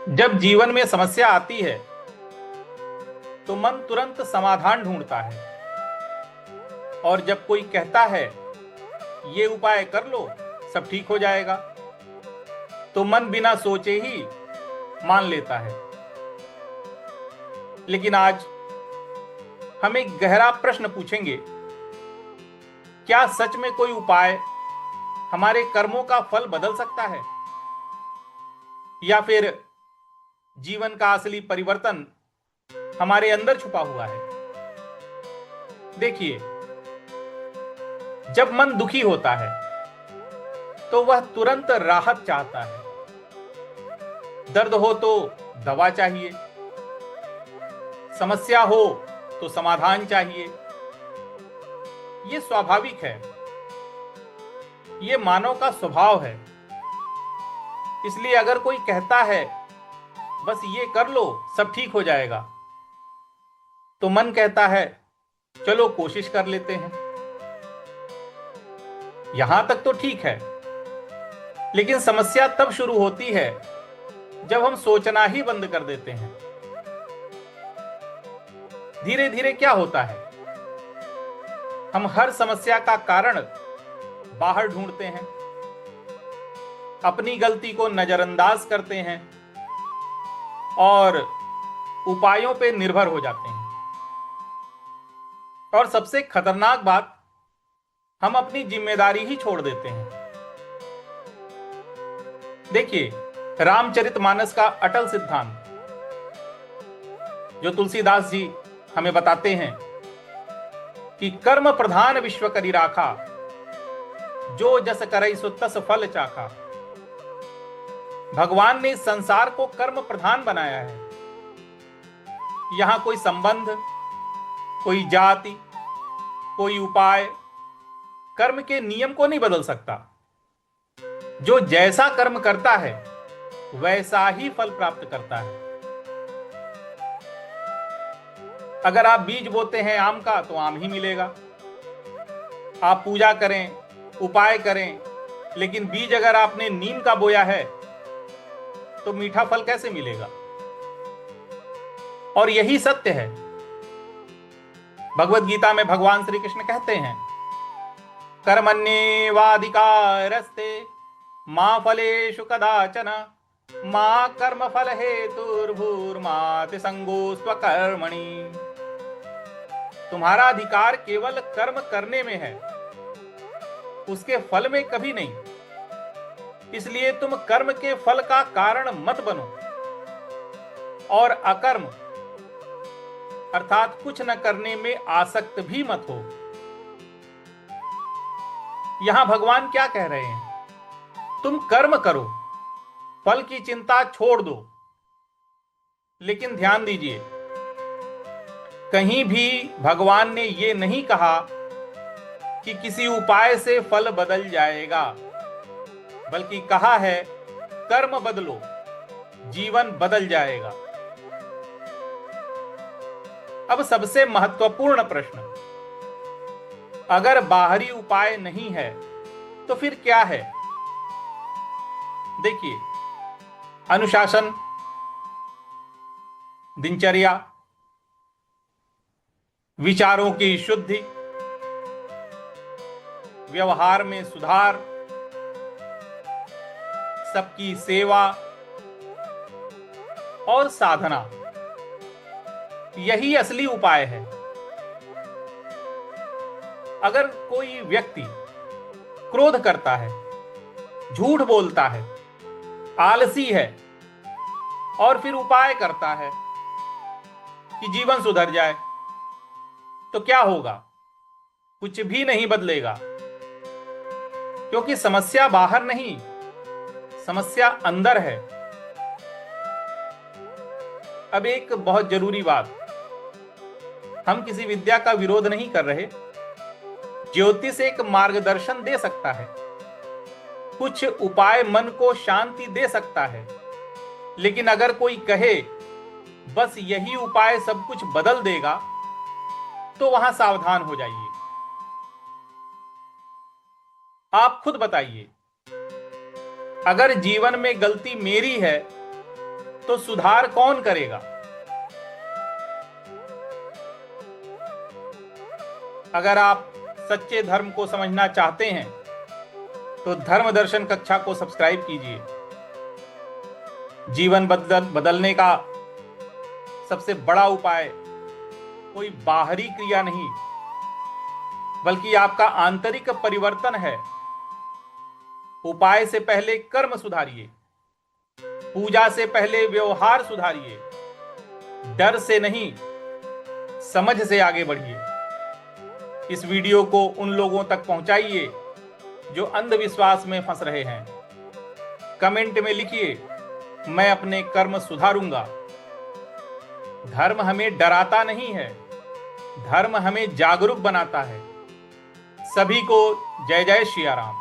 जब जीवन में समस्या आती है तो मन तुरंत समाधान ढूंढता है, और जब कोई कहता है ये उपाय कर लो सब ठीक हो जाएगा, तो मन बिना सोचे ही मान लेता है। लेकिन आज हम एक गहरा प्रश्न पूछेंगे, क्या सच में कोई उपाय हमारे कर्मों का फल बदल सकता है, या फिर जीवन का असली परिवर्तन हमारे अंदर छुपा हुआ है? देखिए, जब मन दुखी होता है तो वह तुरंत राहत चाहता है। दर्द हो तो दवा चाहिए, समस्या हो तो समाधान चाहिए। ये स्वाभाविक है, ये मानव का स्वभाव है। इसलिए अगर कोई कहता है बस ये कर लो सब ठीक हो जाएगा, तो मन कहता है चलो कोशिश कर लेते हैं। यहां तक तो ठीक है, लेकिन समस्या तब शुरू होती है जब हम सोचना ही बंद कर देते हैं। धीरे धीरे क्या होता है, हम हर समस्या का कारण बाहर ढूंढते हैं, अपनी गलती को नजरअंदाज करते हैं और उपायों पे निर्भर हो जाते हैं। और सबसे खतरनाक बात, हम अपनी जिम्मेदारी ही छोड़ देते हैं। देखिए, रामचरितमानस का अटल सिद्धांत जो तुलसीदास जी हमें बताते हैं कि कर्म प्रधान विश्व करी राखा, जो जस करई सो तस फल चाखा। भगवान ने इस संसार को कर्म प्रधान बनाया है। यहां कोई संबंध, कोई जाति, कोई उपाय कर्म के नियम को नहीं बदल सकता। जो जैसा कर्म करता है वैसा ही फल प्राप्त करता है। अगर आप बीज बोते हैं आम का तो आम ही मिलेगा। आप पूजा करें, उपाय करें, लेकिन बीज अगर आपने नीम का बोया है तो मीठा फल कैसे मिलेगा? और यही सत्य है। भगवत गीता में भगवान श्री कृष्ण कहते हैं, कर्मण्येवाधिकारस्ते मा फलेषु कदाचन मा कर्म फल हेतुर्भूर्माति संगोस्त्व कर्मणि। तुम्हारा अधिकार केवल कर्म करने में है, उसके फल में कभी नहीं। इसलिए तुम कर्म के फल का कारण मत बनो और अकर्म अर्थात कुछ न करने में आसक्त भी मत हो। यहां भगवान क्या कह रहे हैं? तुम कर्म करो, फल की चिंता छोड़ दो। लेकिन ध्यान दीजिए, कहीं भी भगवान ने यह नहीं कहा कि किसी उपाय से फल बदल जाएगा, बल्कि कहा है कर्म बदलो, जीवन बदल जाएगा। अब सबसे महत्वपूर्ण प्रश्न, अगर बाहरी उपाय नहीं है तो फिर क्या है? देखिए, अनुशासन, दिनचर्या, विचारों की शुद्धि, व्यवहार में सुधार, सबकी सेवा और साधना, यही असली उपाय है। अगर कोई व्यक्ति क्रोध करता है, झूठ बोलता है, आलसी है और फिर उपाय करता है कि जीवन सुधर जाए, तो क्या होगा? कुछ भी नहीं बदलेगा, क्योंकि समस्या बाहर नहीं, समस्या अंदर है। अब एक बहुत जरूरी बात, हम किसी विद्या का विरोध नहीं कर रहे। ज्योतिष एक मार्गदर्शन दे सकता है, कुछ उपाय मन को शांति दे सकता है, लेकिन अगर कोई कहे बस यही उपाय सब कुछ बदल देगा, तो वहां सावधान हो जाइए। आप खुद बताइए, अगर जीवन में गलती मेरी है तो सुधार कौन करेगा? अगर आप सच्चे धर्म को समझना चाहते हैं तो धर्म दर्शन कक्षा को सब्सक्राइब कीजिए। जीवन बदलने का सबसे बड़ा उपाय कोई बाहरी क्रिया नहीं, बल्कि आपका आंतरिक परिवर्तन है। उपाय से पहले कर्म सुधारिए, पूजा से पहले व्यवहार सुधारिए, डर से नहीं समझ से आगे बढ़िए। इस वीडियो को उन लोगों तक पहुंचाइए जो अंधविश्वास में फंस रहे हैं। कमेंट में लिखिए, मैं अपने कर्म सुधारूंगा। धर्म हमें डराता नहीं है, धर्म हमें जागरूक बनाता है। सभी को जय जय श्री राम।